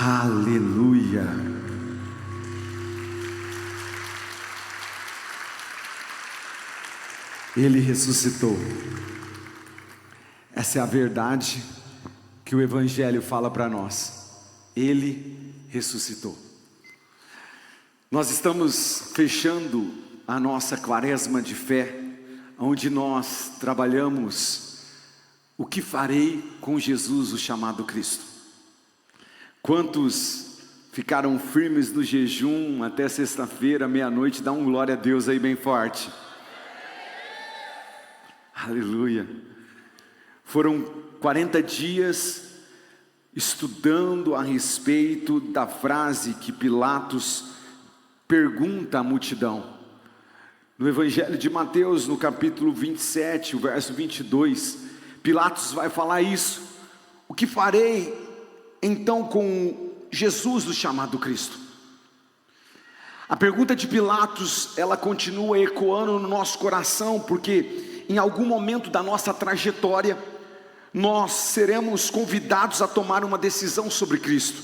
Aleluia. Ele ressuscitou. Essa é a verdade que o Evangelho fala para nós. Ele ressuscitou. Nós estamos fechando a nossa quaresma de fé, onde nós trabalhamos o que farei com Jesus, o chamado Cristo. Quantos ficaram firmes no jejum até sexta-feira, meia-noite? Dá um glória a Deus aí bem forte. Aleluia. Foram 40 dias estudando a respeito da frase que Pilatos pergunta à multidão. No Evangelho de Mateus, no capítulo 27, o verso 22, Pilatos vai falar isso. O que farei então com Jesus, o chamado Cristo? A pergunta de Pilatos, ela continua ecoando no nosso coração, porque em algum momento da nossa trajetória, nós seremos convidados a tomar uma decisão sobre Cristo.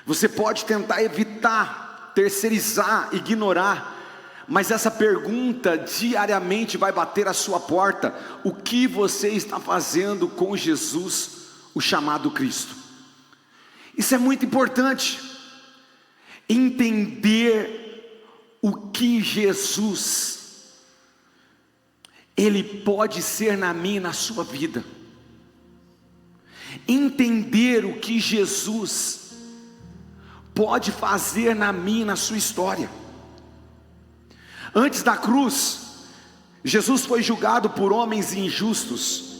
Você pode tentar evitar, terceirizar, ignorar, mas essa pergunta diariamente vai bater à sua porta: o que você está fazendo com Jesus, o chamado Cristo? Isso é muito importante, entender o que Jesus Ele pode ser na minha e na sua vida. Entender o que Jesus pode fazer na minha e na sua história. Antes da cruz, Jesus foi julgado por homens injustos.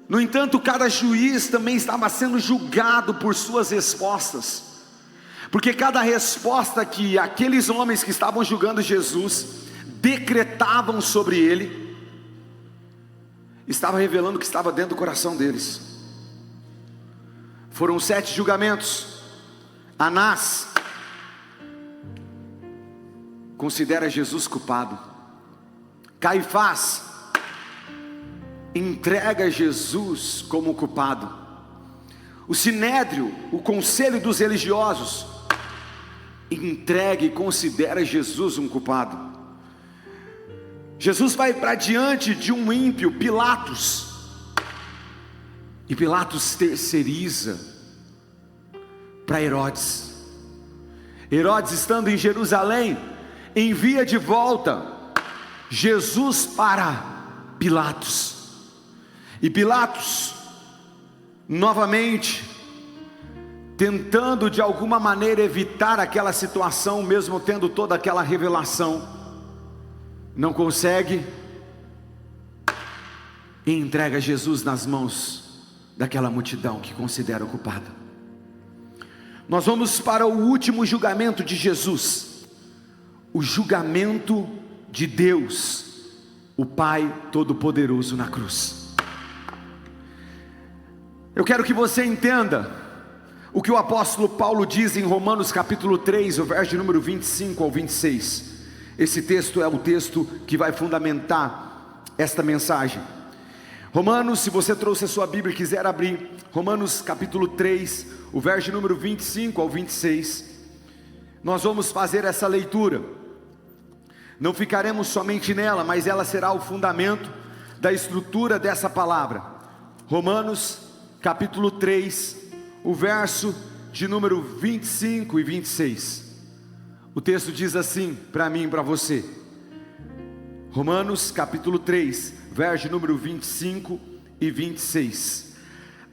No entanto, cada juiz também estava sendo julgado por suas respostas, porque cada resposta que aqueles homens que estavam julgando Jesus decretavam sobre ele, estava revelando o que estava dentro do coração deles. Foram 7 julgamentos. Anás considera Jesus culpado. Caifás entrega Jesus como culpado. O Sinédrio, o conselho dos religiosos, entrega e considera Jesus um culpado. Jesus vai para diante de um ímpio, Pilatos, e Pilatos terceiriza para Herodes. Herodes, estando em Jerusalém, envia de volta Jesus para Pilatos. E Pilatos, novamente, tentando de alguma maneira evitar aquela situação, mesmo tendo toda aquela revelação, não consegue, e entrega Jesus nas mãos daquela multidão que considera o culpado. Nós vamos para o último julgamento de Jesus, o julgamento de Deus, o Pai Todo-Poderoso na cruz. Eu quero que você entenda o que o apóstolo Paulo diz em Romanos capítulo 3, o verso de número 25 ao 26. Esse texto é o texto que vai fundamentar esta mensagem. Romanos, se você trouxe a sua Bíblia e quiser abrir, Romanos capítulo 3, o verso de número 25 ao 26, nós vamos fazer essa leitura. Não ficaremos somente nela, mas ela será o fundamento da estrutura dessa palavra. Romanos capítulo 3, o verso de número 25 e 26. O texto diz assim para mim e para você. Romanos capítulo 3, verso número 25 e 26.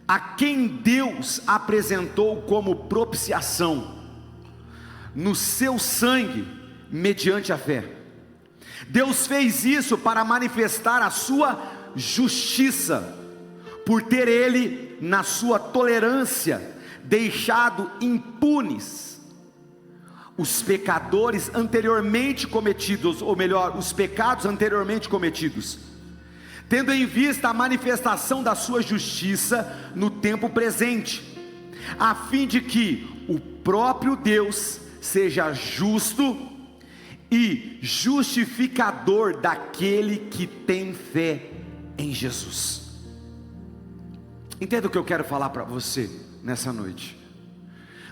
A quem Deus apresentou como propiciação no seu sangue, mediante a fé. Deus fez isso para manifestar a sua justiça, por ter ele, na sua tolerância, deixado impunes os pecadores anteriormente cometidos, ou melhor, os pecados anteriormente cometidos, tendo em vista a manifestação da sua justiça no tempo presente, a fim de que o próprio Deus seja justo e justificador daquele que tem fé em Jesus. Entenda o que eu quero falar para você nessa noite.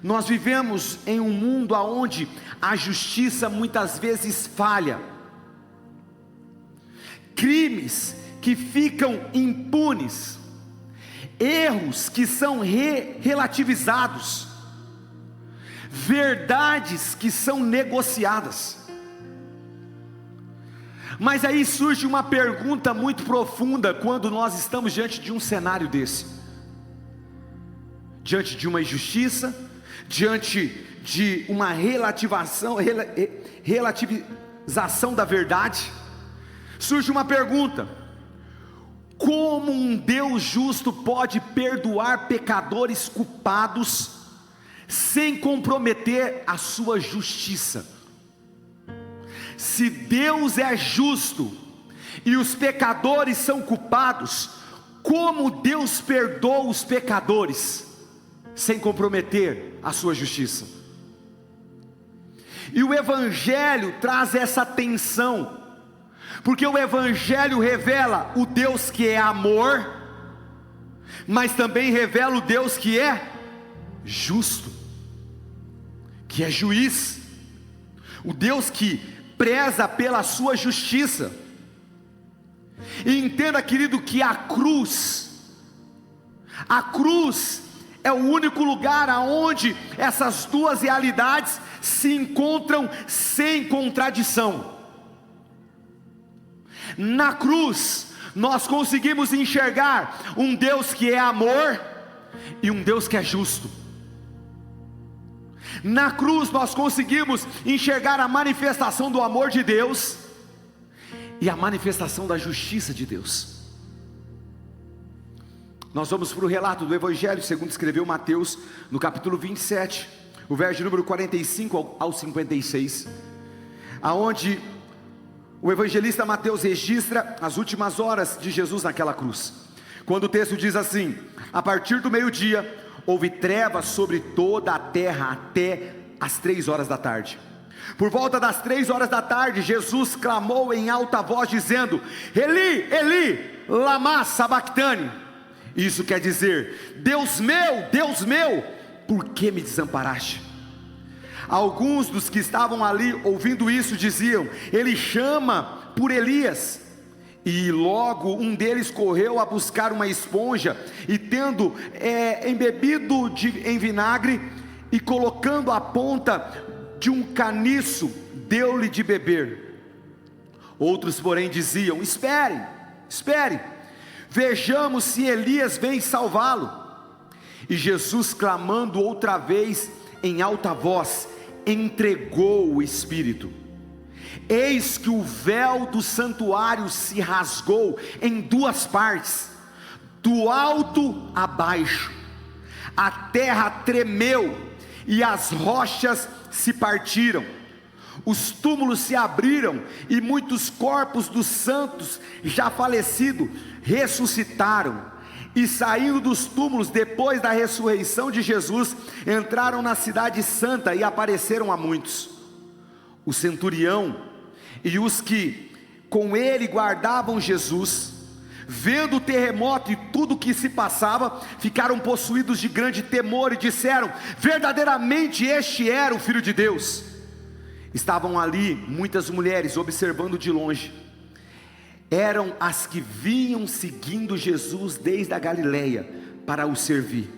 Nós vivemos em um mundo onde a justiça muitas vezes falha, crimes que ficam impunes, erros que são relativizados, verdades que são negociadas. Mas aí surge uma pergunta muito profunda quando nós estamos diante de um cenário desse, diante de uma injustiça, diante de uma relativização da verdade. Surge uma pergunta: como um Deus justo pode perdoar pecadores culpados sem comprometer a sua justiça? Se Deus é justo e os pecadores são culpados, como Deus perdoa os pecadores sem comprometer a sua justiça? E o Evangelho traz essa tensão, porque o Evangelho revela o Deus que é amor, mas também revela o Deus que é justo, que é juiz, o Deus que preza pela sua justiça. E entenda, querido, que a cruz é o único lugar aonde essas duas realidades se encontram sem contradição. Na cruz nós conseguimos enxergar um Deus que é amor e um Deus que é justo. Na cruz nós conseguimos enxergar a manifestação do amor de Deus e a manifestação da justiça de Deus. Nós vamos para o relato do Evangelho segundo escreveu Mateus, no capítulo 27, o verso número 45 ao 56, aonde o evangelista Mateus registra as últimas horas de Jesus naquela cruz, quando o texto diz assim: a partir do meio-dia, houve trevas sobre toda a terra até as 3 horas da tarde. Por volta das 3 horas da tarde, Jesus clamou em alta voz dizendo: Eli, Eli, lama sabachthani. Isso quer dizer: Deus meu, por que me desamparaste? Alguns dos que estavam ali ouvindo isso diziam: ele chama por Elias. E logo um deles correu a buscar uma esponja, e tendo embebido em vinagre, e colocando a ponta de um caniço, deu-lhe de beber. Outros porém diziam: espere, vejamos se Elias vem salvá-lo. E Jesus, clamando outra vez em alta voz, entregou o Espírito. Eis que o véu do santuário se rasgou em 2 partes, do alto a baixo. A terra tremeu e as rochas se partiram. Os túmulos se abriram e muitos corpos dos santos já falecidos ressuscitaram. E saindo dos túmulos depois da ressurreição de Jesus, entraram na cidade santa e apareceram a muitos. O centurião e os que com ele guardavam Jesus, vendo o terremoto e tudo o que se passava, ficaram possuídos de grande temor e disseram: verdadeiramente este era o Filho de Deus. Estavam ali muitas mulheres observando de longe. Eram as que vinham seguindo Jesus desde a Galileia para o servir.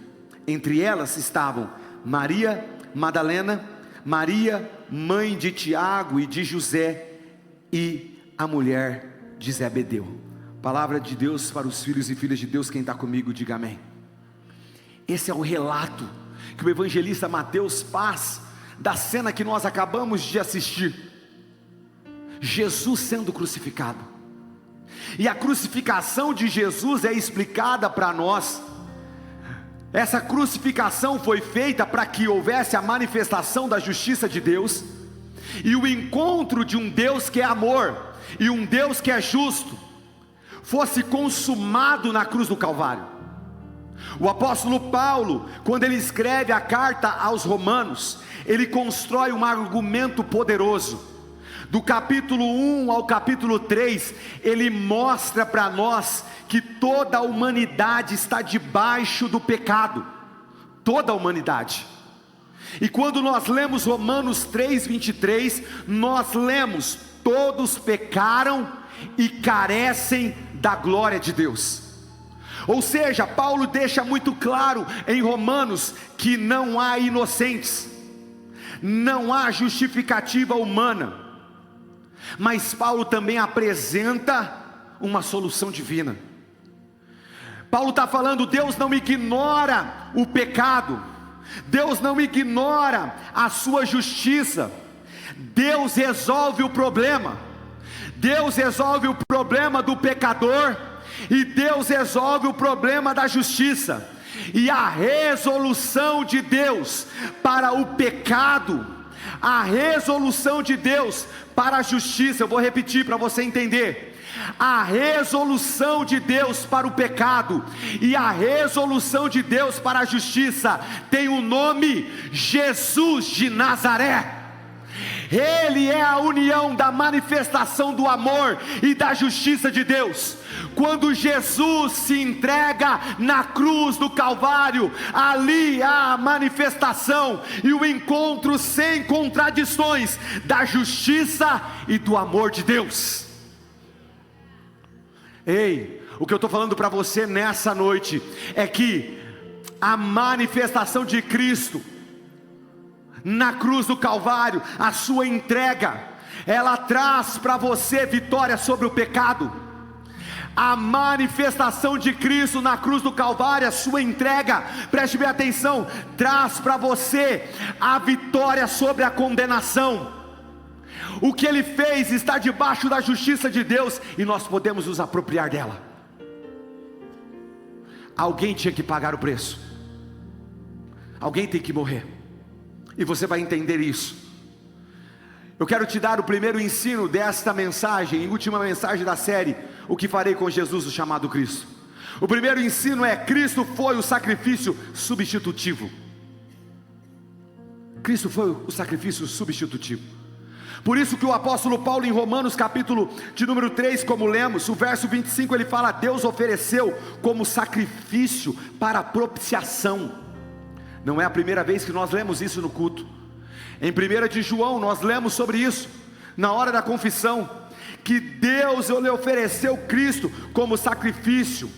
Entre elas estavam Maria Madalena, Maria, mãe de Tiago e de José, e a mulher de Zebedeu. Palavra de Deus para os filhos e filhas de Deus. Quem está comigo, diga amém. Esse é o relato que o evangelista Mateus faz da cena que nós acabamos de assistir: Jesus sendo crucificado. E a crucificação de Jesus é explicada para nós. Essa crucificação foi feita para que houvesse a manifestação da justiça de Deus, e o encontro de um Deus que é amor, e um Deus que é justo, fosse consumado na cruz do Calvário. O apóstolo Paulo, quando ele escreve a carta aos Romanos, ele constrói um argumento poderoso. Do capítulo 1 ao capítulo 3, ele mostra para nós que toda a humanidade está debaixo do pecado. toda a humanidade. E quando nós lemos Romanos 3:23, nós lemos: todos pecaram e carecem da glória de Deus. Ou seja, Paulo deixa muito claro em Romanos que não há inocentes, não há justificativa humana, mas Paulo também apresenta uma solução divina. Paulo está falando: Deus não ignora o pecado, Deus não ignora a sua justiça, Deus resolve o problema. Deus resolve o problema do pecador, e Deus resolve o problema da justiça. E a resolução de Deus para o pecado, a resolução de Deus para a justiça, eu vou repetir para você entender: a resolução de Deus para o pecado e a resolução de Deus para a justiça tem o nome Jesus de Nazaré. Ele é a união da manifestação do amor e da justiça de Deus. Quando Jesus se entrega na cruz do Calvário, ali há a manifestação e o encontro sem contradições da justiça e do amor de Deus. Ei, o que eu estou falando para você nessa noite é que a manifestação de Cristo na cruz do Calvário, a sua entrega, ela traz para você vitória sobre o pecado. A manifestação de Cristo na cruz do Calvário, a sua entrega, preste bem atenção, traz para você a vitória sobre a condenação. O que Ele fez está debaixo da justiça de Deus, e nós podemos nos apropriar dela. Alguém tinha que pagar o preço, alguém tem que morrer, e você vai entender isso. Eu quero te dar o primeiro ensino desta mensagem, e última mensagem da série, o que farei com Jesus, o chamado Cristo. O primeiro ensino é: Cristo foi o sacrifício substitutivo. Cristo foi o sacrifício substitutivo. Por isso que o apóstolo Paulo, em Romanos capítulo de número 3, como lemos, o verso 25, ele fala: Deus ofereceu como sacrifício para propiciação. Não é a primeira vez que nós lemos isso no culto. Em 1 de João nós lemos sobre isso, na hora da confissão, que Deus lhe ofereceu Cristo como sacrifício,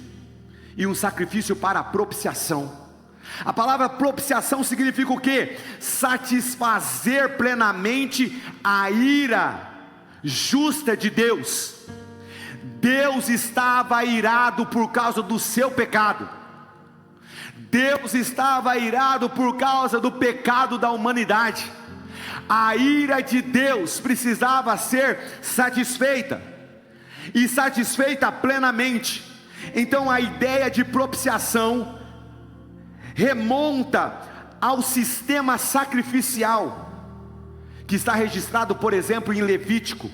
e um sacrifício para propiciação. A palavra propiciação significa o quê? Satisfazer plenamente a ira justa de Deus. Deus estava irado por causa do seu pecado. Deus estava irado por causa do pecado da humanidade. A ira de Deus precisava ser satisfeita, e satisfeita plenamente. Então a ideia de propiciação remonta ao sistema sacrificial, que está registrado, por exemplo, em Levítico,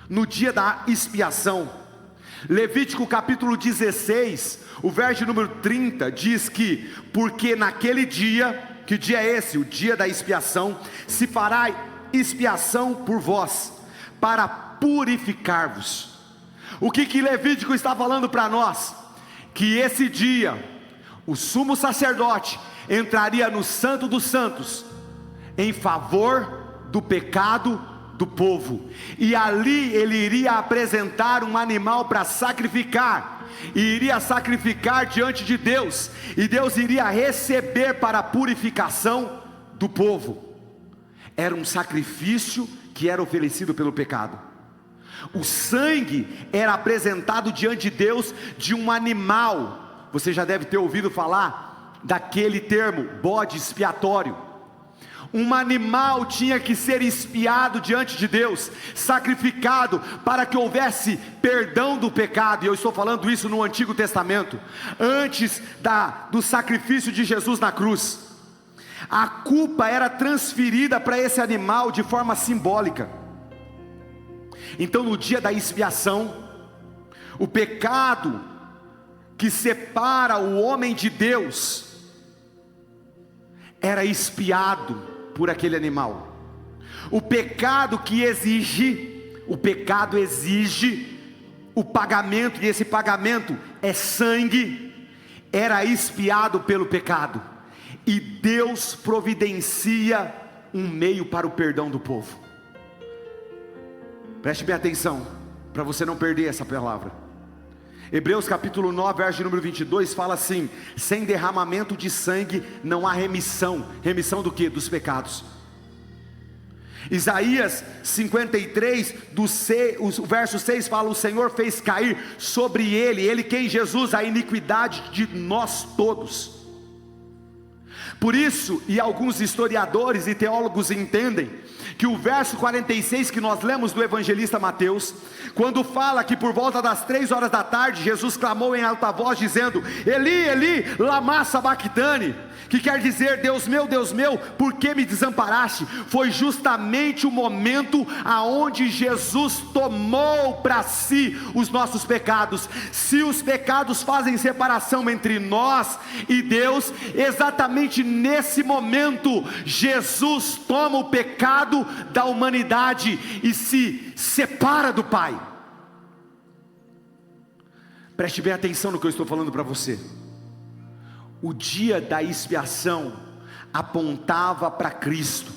no dia da expiação. Levítico capítulo 16, o verso número 30, diz que: porque naquele dia, que dia é esse? O dia da expiação, se fará expiação por vós, para purificar-vos. O que Levítico está falando para nós? Que esse dia, o sumo sacerdote entraria no Santo dos Santos, em favor do pecado do povo, e ali ele iria apresentar um animal para sacrificar, e iria sacrificar diante de Deus, e Deus iria receber para a purificação do povo. Era um sacrifício que era oferecido pelo pecado. O sangue era apresentado diante de Deus de um animal. Você já deve ter ouvido falar daquele termo, bode expiatório. Um animal tinha que ser expiado diante de Deus, sacrificado, para que houvesse perdão do pecado. E eu estou falando isso no Antigo Testamento, antes do sacrifício de Jesus na cruz. A culpa era transferida para esse animal de forma simbólica. Então no dia da expiação, o pecado que separa o homem de Deus era expiado por aquele animal. O pecado exige o pagamento, e esse pagamento é sangue, era expiado pelo pecado. e Deus providencia um meio para o perdão do povo. Preste bem atenção, para você não perder essa palavra. Hebreus capítulo 9, verso número 22 fala assim: sem derramamento de sangue não há remissão. Remissão do que? Dos pecados. Isaías 53, o verso 6 fala: o Senhor fez cair sobre ele, quem? Jesus, a iniquidade de nós todos. Por isso, e alguns historiadores e teólogos entendem que o verso 46 que nós lemos do evangelista Mateus, quando fala que por volta das 3 horas da tarde, Jesus clamou em alta voz dizendo: Eli, Eli, lama sabachthani, que quer dizer: Deus meu, por que me desamparaste? Foi justamente o momento aonde Jesus tomou para si os nossos pecados. Se os pecados fazem separação entre nós e Deus, exatamente nesse momento Jesus toma o pecado da humanidade e se separa do Pai. Preste bem atenção no que eu estou falando para você. O dia da expiação apontava para Cristo.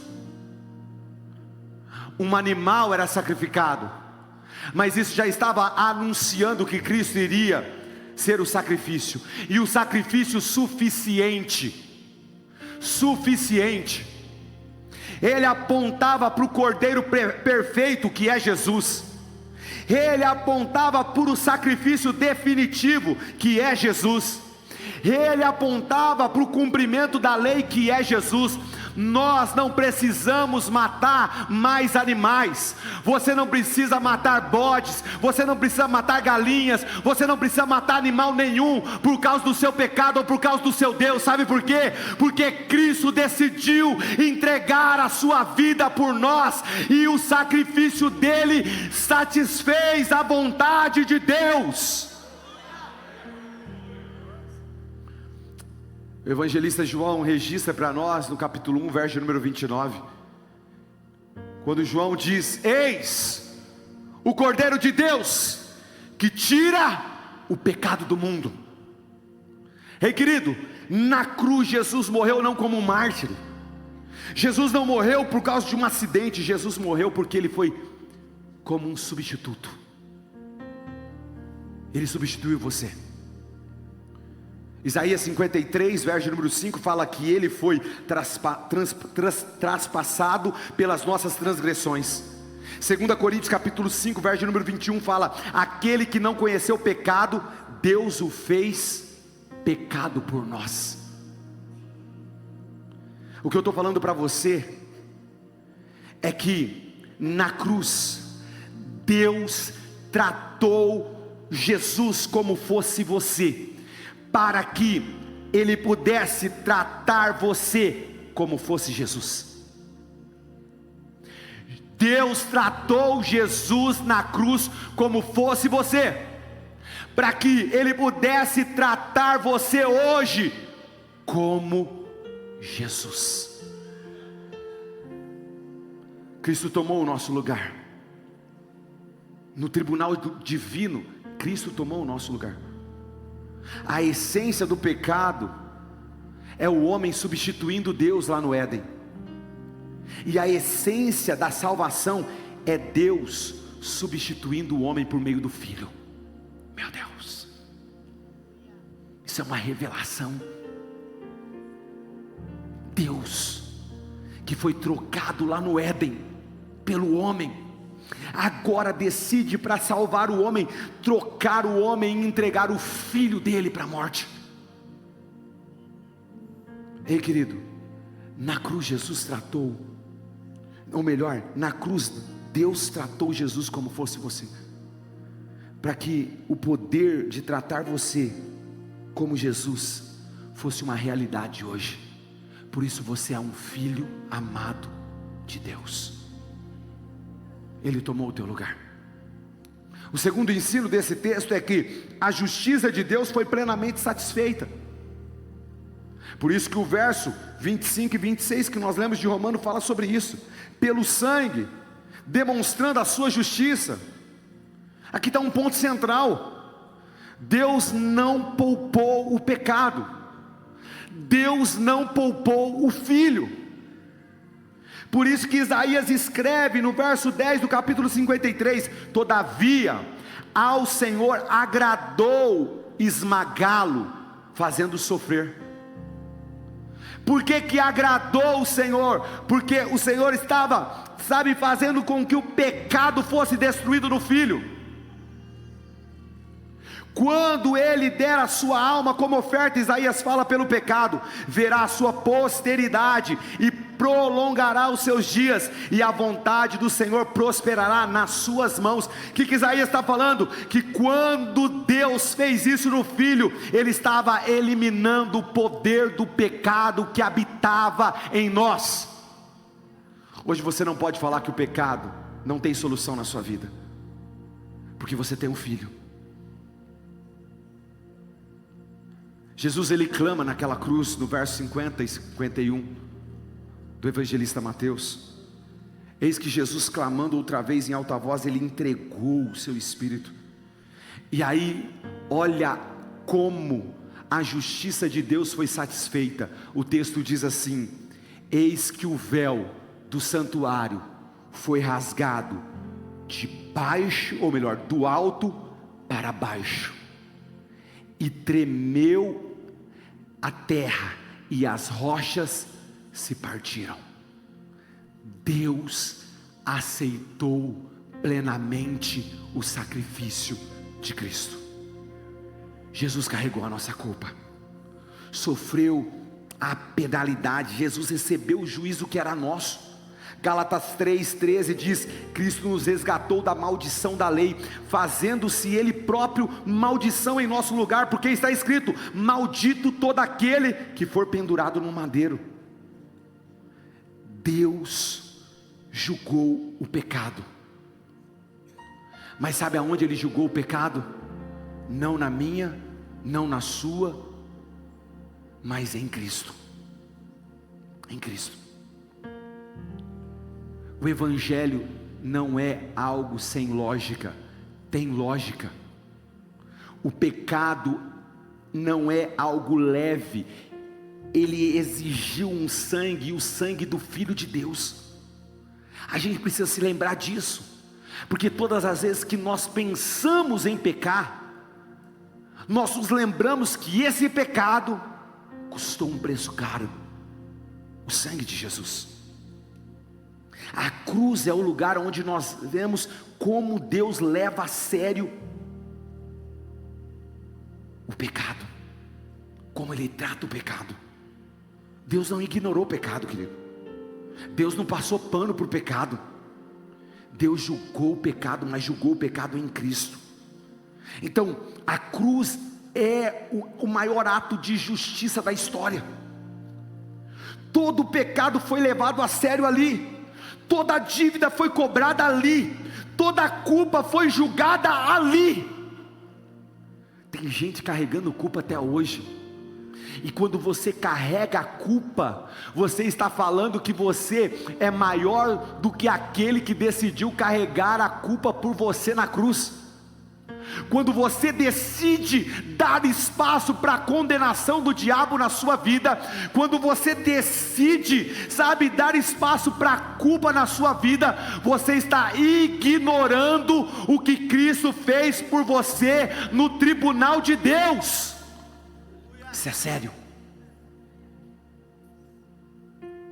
Um animal era sacrificado, mas isso já estava anunciando que Cristo iria ser o sacrifício, e o sacrifício suficiente. Ele apontava para o Cordeiro perfeito, que é Jesus. Ele apontava para o sacrifício definitivo, que é Jesus. Ele apontava para o cumprimento da lei, que é Jesus. Nós não precisamos matar mais animais. Você não precisa matar bodes, você não precisa matar galinhas, você não precisa matar animal nenhum por causa do seu pecado ou por causa do seu Deus. Sabe por quê? Porque Cristo decidiu entregar a sua vida por nós, e o sacrifício dele satisfez a vontade de Deus. O evangelista João registra para nós no capítulo 1, verso número 29, quando João diz: eis o Cordeiro de Deus, que tira o pecado do mundo. Ei, querido, na cruz Jesus morreu não como um mártir. Jesus não morreu por causa de um acidente. Jesus morreu porque Ele foi como um substituto. Ele substituiu você. Isaías 53, verso número 5 fala que Ele foi traspassado pelas nossas transgressões. 2 Coríntios capítulo 5, verso número 21 fala: aquele que não conheceu o pecado, Deus o fez pecado por nós. O que eu estou falando para você é que na cruz Deus tratou Jesus como fosse você, para que Ele pudesse tratar você como fosse Jesus. Deus tratou Jesus na cruz como fosse você, para que Ele pudesse tratar você hoje como Jesus. Cristo tomou o nosso lugar. No tribunal divino, Cristo tomou o nosso lugar. A essência do pecado é o homem substituindo Deus lá no Éden, e a essência da salvação é Deus substituindo o homem por meio do Filho. Meu Deus, isso é uma revelação. Deus, que foi trocado lá no Éden pelo homem, agora decide, para salvar o homem, trocar o homem e entregar o Filho dele para a morte. Ei, querido, na cruz Jesus tratou, ou melhor, na cruz Deus tratou Jesus como fosse você, para que o poder de tratar você como Jesus fosse uma realidade hoje. Por isso você é um filho amado de Deus. Ele tomou o teu lugar. O segundo ensino desse texto é que a justiça de Deus foi plenamente satisfeita. Por isso que o verso 25 e 26 que nós lemos de Romanos fala sobre isso. Pelo sangue, demonstrando a sua justiça. Aqui está um ponto central. Deus não poupou o pecado. Deus não poupou o Filho. Por isso que Isaías escreve no verso 10 do capítulo 53: todavia ao Senhor agradou esmagá-lo, fazendo sofrer. Por que agradou o Senhor? Porque o Senhor estava, fazendo com que o pecado fosse destruído no Filho. Quando Ele der a sua alma como oferta, Isaías fala, pelo pecado, verá a sua posteridade e prolongará os seus dias, e a vontade do Senhor prosperará nas suas mãos. O que Isaías está falando? Que quando Deus fez isso no Filho, Ele estava eliminando o poder do pecado que habitava em nós. Hoje você não pode falar que o pecado não tem solução na sua vida, porque você tem um Filho. Jesus, Ele clama naquela cruz, no verso 50 e 51 do evangelista Mateus. Eis que Jesus, clamando outra vez em alta voz, Ele entregou o seu Espírito. E aí, olha como a justiça de Deus foi satisfeita. O texto diz assim: eis que o véu do santuário foi rasgado de baixo, ou melhor, do alto para baixo, e tremeu a terra, e as rochas se partiram. Deus aceitou plenamente o sacrifício de Cristo. Jesus carregou a nossa culpa, sofreu a penalidade, Jesus recebeu o juízo que era nosso. Gálatas 3,13 diz: Cristo nos resgatou da maldição da lei, fazendo-se Ele próprio maldição em nosso lugar, porque está escrito: maldito todo aquele que for pendurado no madeiro. Deus julgou o pecado, mas sabe aonde Ele julgou o pecado? Não na minha, não na sua, mas em Cristo. Em Cristo. O Evangelho não é algo sem lógica, tem lógica. O pecado não é algo leve, ele exigiu um sangue, e o sangue do Filho de Deus. A gente precisa se lembrar disso, porque todas as vezes que nós pensamos em pecar, nós nos lembramos que esse pecado custou um preço caro, o sangue de Jesus. A cruz é o lugar onde nós vemos como Deus leva a sério o pecado, como Ele trata o pecado. Deus não ignorou o pecado, querido. Deus não passou pano para o pecado. Deus julgou o pecado, mas julgou o pecado em Cristo. Então, a cruz é o maior ato de justiça da história. Todo o pecado foi levado a sério ali. Toda a dívida foi cobrada ali, toda a culpa foi julgada ali. Tem gente carregando culpa até hoje, e quando você carrega a culpa, você está falando que você é maior do que aquele que decidiu carregar a culpa por você na cruz. Quando você decide dar espaço para a condenação do diabo na sua vida, quando você decide, dar espaço para a culpa na sua vida, você está ignorando o que Cristo fez por você no tribunal de Deus. Isso é sério.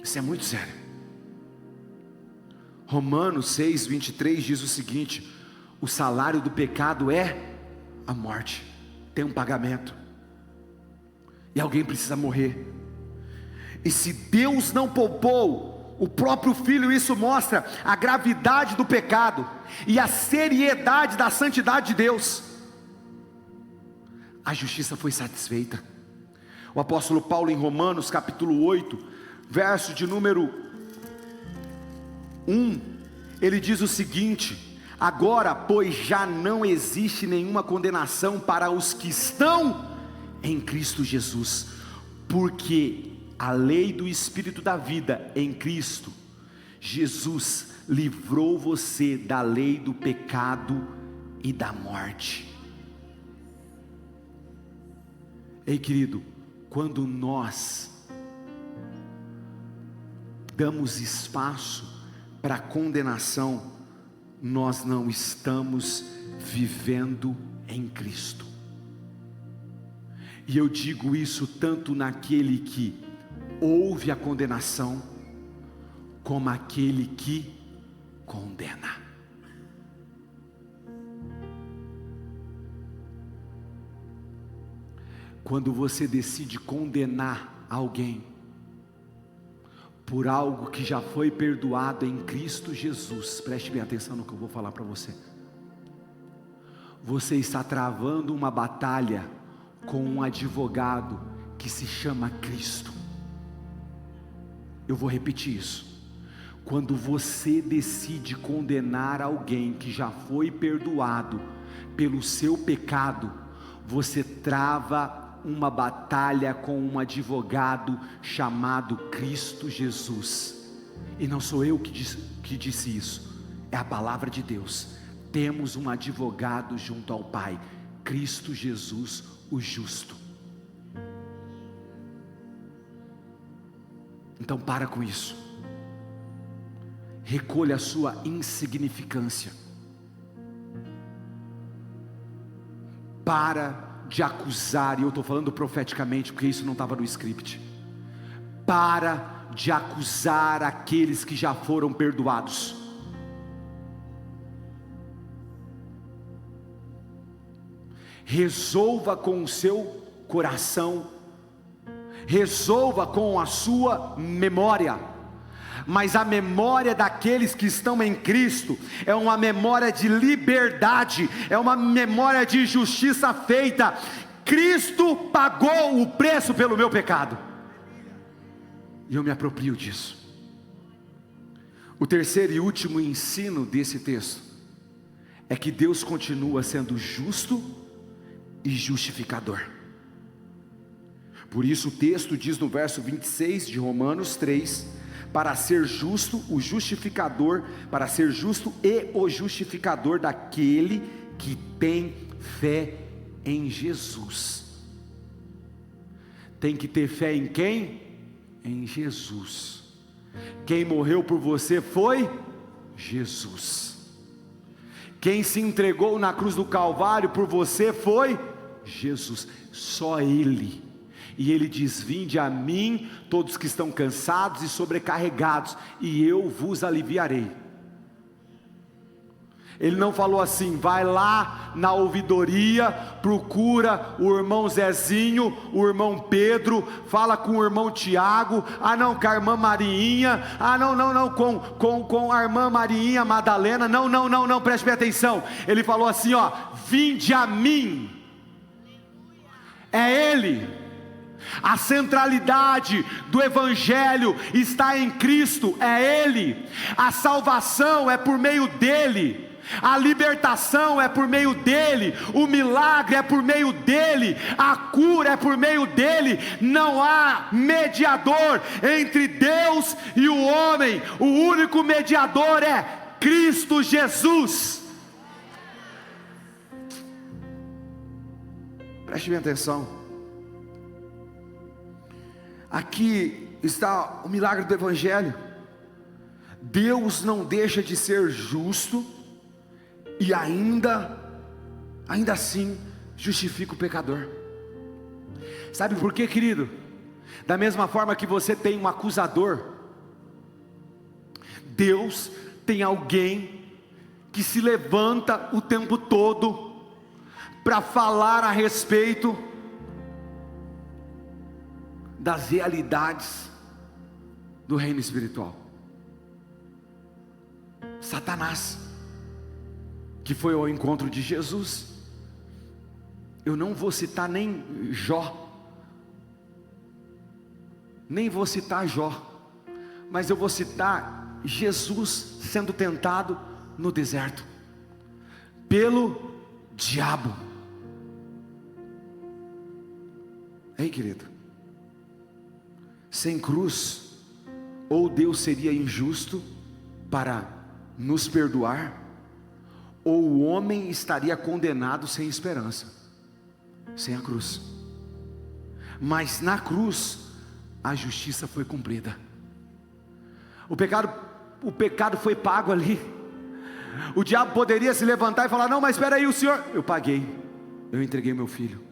Isso é muito sério. Romanos 6:23 diz o seguinte: o salário do pecado é a morte, tem um pagamento, e alguém precisa morrer. E se Deus não poupou o próprio Filho, isso mostra a gravidade do pecado e a seriedade da santidade de Deus. A justiça foi satisfeita. O apóstolo Paulo, em Romanos capítulo 8, verso de número 1, ele diz o seguinte: agora, pois, já não existe nenhuma condenação para os que estão em Cristo Jesus, porque a lei do Espírito da vida em Cristo Jesus livrou você da lei do pecado e da morte. Ei, querido, quando nós damos espaço para condenação, nós não estamos vivendo em Cristo. E eu digo isso tanto naquele que ouve a condenação, como aquele que condena. Quando você decide condenar alguém por algo que já foi perdoado em Cristo Jesus, preste bem atenção no que eu vou falar para você. Você está travando uma batalha com um advogado que se chama Cristo. Eu vou repetir isso. Quando você decide condenar alguém que já foi perdoado pelo seu pecado, você trava uma batalha com um advogado chamado Cristo Jesus. E não sou eu que disse isso, é a palavra de Deus. Temos um advogado junto ao Pai, Cristo Jesus, o justo. Então para com isso. Recolha a sua insignificância. Para de acusar, e eu estou falando profeticamente, porque isso não estava no script. Para de acusar aqueles que já foram perdoados. Resolva com o seu coração, resolva com a sua memória, mas a memória daqueles que estão em Cristo é uma memória de liberdade, é uma memória de justiça feita. Cristo pagou o preço pelo meu pecado, e eu me aproprio disso. O terceiro e último ensino desse texto é que Deus continua sendo justo e justificador. Por isso o texto diz no verso 26 de Romanos 3, para ser justo, o justificador, para ser justo e o justificador daquele que tem fé em Jesus. Tem que ter fé em quem? Em Jesus. Quem morreu por você foi Jesus. Quem se entregou na cruz do Calvário por você foi Jesus, só Ele. E Ele diz: vinde a mim todos que estão cansados e sobrecarregados, e eu vos aliviarei. Ele não falou assim: vai lá na ouvidoria, procura o irmão Zezinho, o irmão Pedro, fala com o irmão Tiago, não, com a irmã Marinha, não, com a irmã Marinha Madalena, não, preste bem atenção. Ele falou assim, vinde a mim. É Ele. A centralidade do Evangelho está em Cristo, é Ele. A salvação é por meio dEle. A libertação é por meio dEle. O milagre é por meio dEle. A cura é por meio dEle. Não há mediador entre Deus e o homem. O único mediador é Cristo Jesus. Preste bem atenção. Aqui está o milagre do Evangelho. Deus não deixa de ser justo e ainda assim justifica o pecador. Sabe por quê, querido? Da mesma forma que você tem um acusador, Deus tem alguém que se levanta o tempo todo para falar a respeito das realidades do reino espiritual. Satanás, que foi ao encontro de Jesus. Eu não vou citar nem Jó, mas eu vou citar Jesus sendo tentado no deserto pelo diabo. Ei, querido, sem cruz, ou Deus seria injusto para nos perdoar, ou o homem estaria condenado sem esperança, sem a cruz. mas na cruz a justiça foi cumprida. O pecado foi pago ali. O diabo poderia se levantar e falar: não, mas espera aí, o Senhor, eu paguei, eu entreguei meu filho.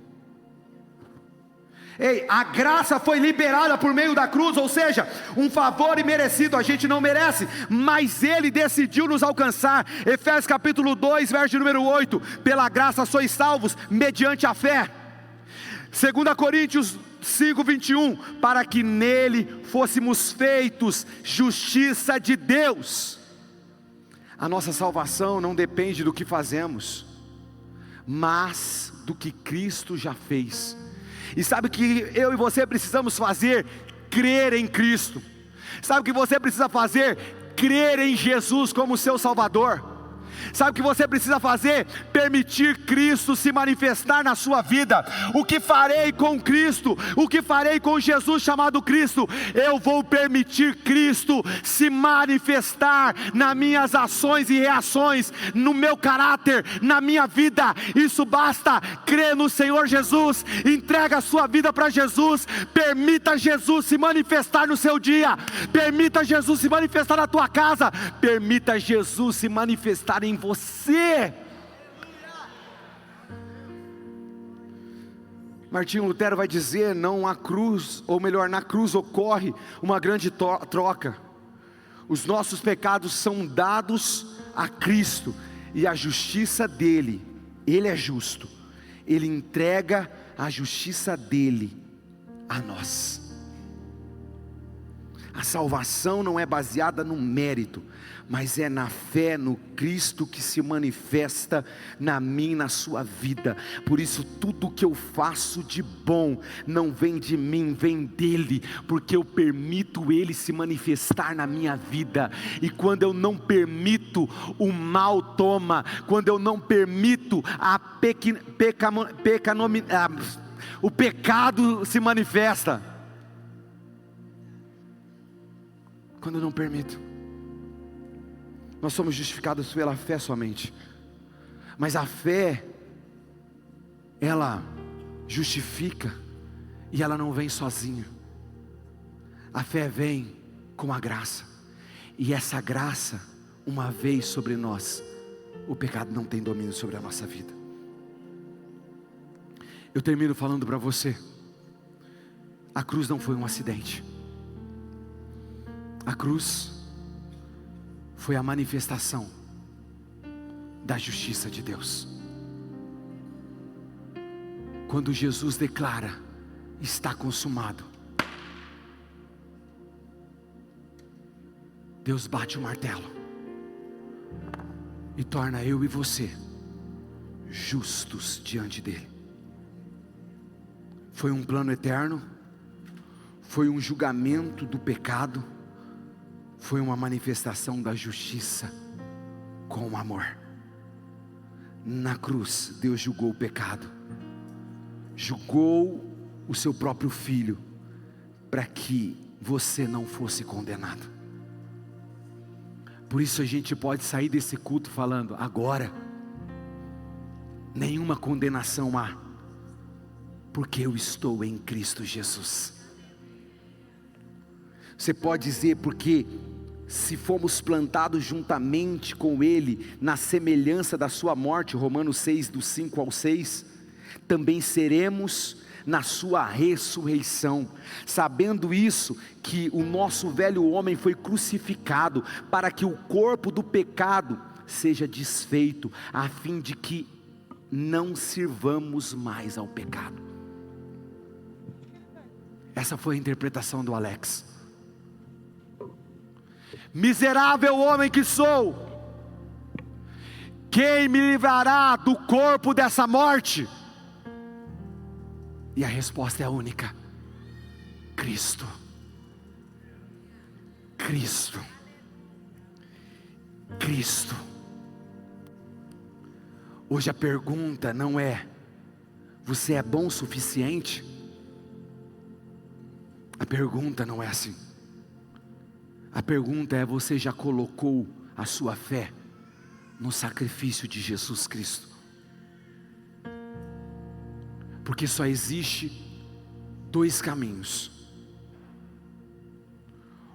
Ei, a graça foi liberada por meio da cruz, ou seja, um favor imerecido, a gente não merece, mas Ele decidiu nos alcançar. Efésios capítulo 2, verso número 8, pela graça sois salvos, mediante a fé. 2 Coríntios 5, 21, para que nele fôssemos feitos justiça de Deus. A nossa salvação não depende do que fazemos, mas do que Cristo já fez. E sabe o que eu e você precisamos fazer? Crer em Cristo. Sabe o que você precisa fazer? Crer em Jesus como seu Salvador. Sabe o que você precisa fazer? Permitir Cristo se manifestar na sua vida. O que farei com Cristo? O que farei com Jesus chamado Cristo? Eu vou permitir Cristo se manifestar nas minhas ações e reações, no meu caráter, na minha vida. Isso basta. Crê no Senhor Jesus, entrega a sua vida para Jesus, permita Jesus se manifestar no seu dia, permita Jesus se manifestar na tua casa, permita Jesus se manifestar em você. Martinho Lutero vai dizer: não há cruz, ou melhor, na cruz ocorre uma grande troca. Os nossos pecados são dados a Cristo, e a justiça dele, Ele é justo, Ele entrega a justiça dele a nós. A salvação não é baseada no mérito, mas é na fé no Cristo que se manifesta na minha e na sua vida. Por isso tudo que eu faço de bom não vem de mim, vem dele, porque eu permito ele se manifestar na minha vida. E quando eu não permito, o mal toma. Quando eu não permito, o pecado se manifesta. Quando eu não permito. Nós somos justificados pela fé somente. Mas a fé, ela justifica, e ela não vem sozinha. A fé vem com a graça. E essa graça, uma vez sobre nós, o pecado não tem domínio sobre a nossa vida. Eu termino falando para você: a cruz não foi um acidente. A cruz foi a manifestação da justiça de Deus. Quando Jesus declara: está consumado, Deus bate o martelo e torna eu e você justos diante dele. Foi um plano eterno, foi um julgamento do pecado, foi uma manifestação da justiça com amor. Na cruz, Deus julgou o pecado, julgou o seu próprio filho, para que você não fosse condenado. Por isso a gente pode sair desse culto falando: agora, nenhuma condenação há, porque eu estou em Cristo Jesus. Você pode dizer: porque se fomos plantados juntamente com Ele, na semelhança da sua morte, Romanos 6, do 5 ao 6, também seremos na sua ressurreição, sabendo isso, que o nosso velho homem foi crucificado, para que o corpo do pecado seja desfeito, a fim de que não sirvamos mais ao pecado. Essa foi a interpretação do Alex. Miserável homem que sou, quem me livrará do corpo dessa morte? E a resposta é única: Cristo. Cristo. Cristo. Hoje a pergunta não é: você é bom o suficiente? A pergunta não é assim. A pergunta é: você já colocou a sua fé no sacrifício de Jesus Cristo? Porque só existe dois caminhos: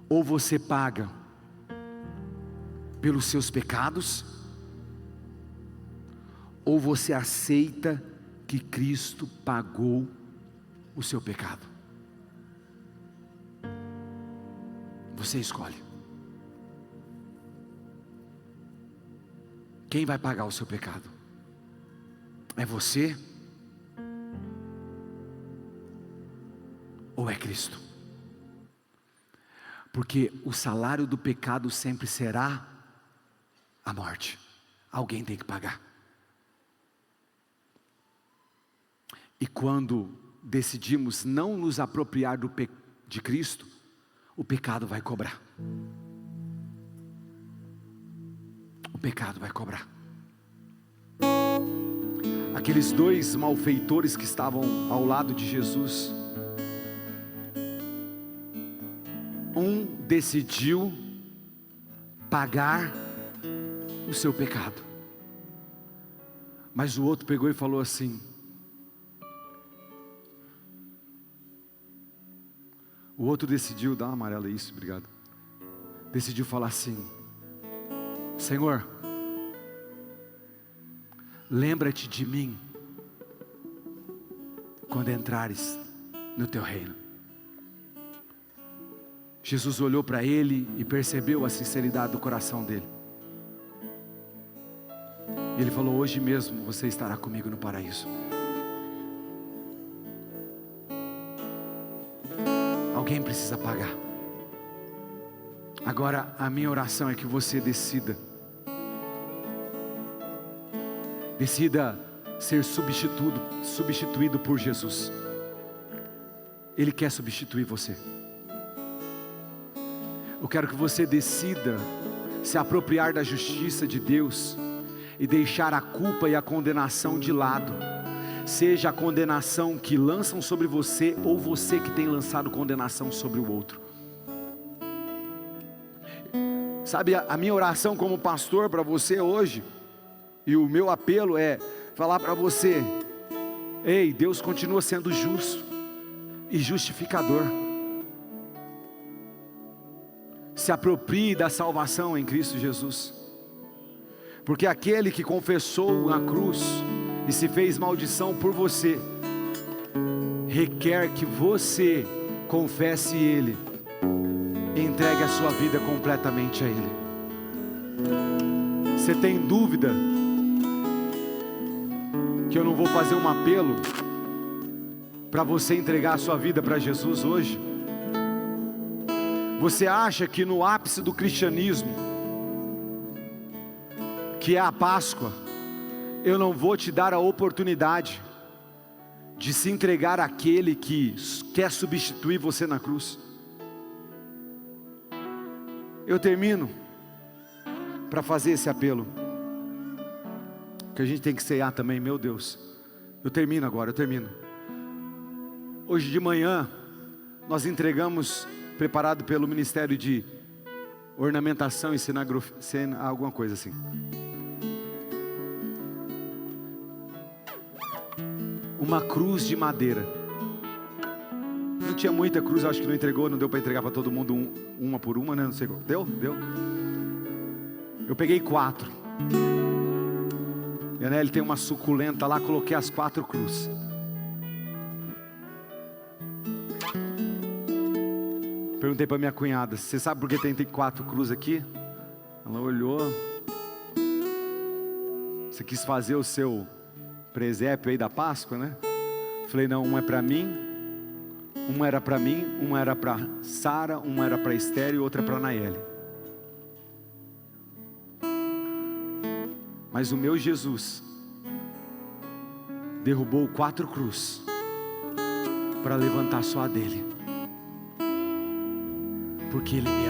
ou você paga pelos seus pecados, ou você aceita que Cristo pagou o seu pecado. Você escolhe. Quem vai pagar o seu pecado? É você? Ou é Cristo? Porque o salário do pecado sempre será a morte. Alguém tem que pagar. E quando decidimos não nos apropriar de Cristo, o pecado vai cobrar. O pecado vai cobrar. Aqueles dois malfeitores que estavam ao lado de Jesus, um decidiu pagar o seu pecado, mas o outro pegou e falou assim: o outro decidiu, dá uma amarela, isso, obrigado. Decidiu falar assim: Senhor, lembra-te de mim quando entrares no teu reino. Jesus olhou para ele e percebeu a sinceridade do coração dele. Ele falou: hoje mesmo você estará comigo no paraíso. Alguém precisa pagar. Agora a minha oração é que você decida ser substituído por Jesus. Ele quer substituir você. Eu quero que você decida se apropriar da justiça de Deus e deixar a culpa e a condenação de lado. Seja a condenação que lançam sobre você, ou você que tem lançado condenação sobre o outro. Sabe, a minha oração como pastor para você hoje, e o meu apelo é falar para você: ei, Deus continua sendo justo e justificador. Se aproprie da salvação em Cristo Jesus, porque aquele que confessou na cruz e se fez maldição por você, requer que você confesse Ele e entregue a sua vida completamente a Ele. Você tem dúvida que eu não vou fazer um apelo para você entregar a sua vida para Jesus hoje? Você acha que no ápice do cristianismo, que é a Páscoa, eu não vou te dar a oportunidade de se entregar àquele que quer substituir você na cruz? Eu termino para fazer esse apelo, que a gente tem que ceiar também, meu Deus. Eu termino agora. Hoje de manhã, nós entregamos, preparado pelo Ministério de Ornamentação e Cenografia, alguma coisa assim, uma cruz de madeira. Não tinha muita cruz, acho que não entregou, não deu para entregar para todo mundo uma por uma, né? Não sei, deu? Eu peguei 4. E né, ele tem uma suculenta lá, coloquei as 4 cruzes. Perguntei para minha cunhada: você sabe por que tem 4 cruzes aqui? Ela olhou. Você quis fazer o seu presépio aí da Páscoa, né? Falei: não, um é para mim, um era para mim, um era para Sara, um era para Esther e outra para Nayeli. Mas o meu Jesus derrubou 4 cruzes para levantar só a dele, porque Ele me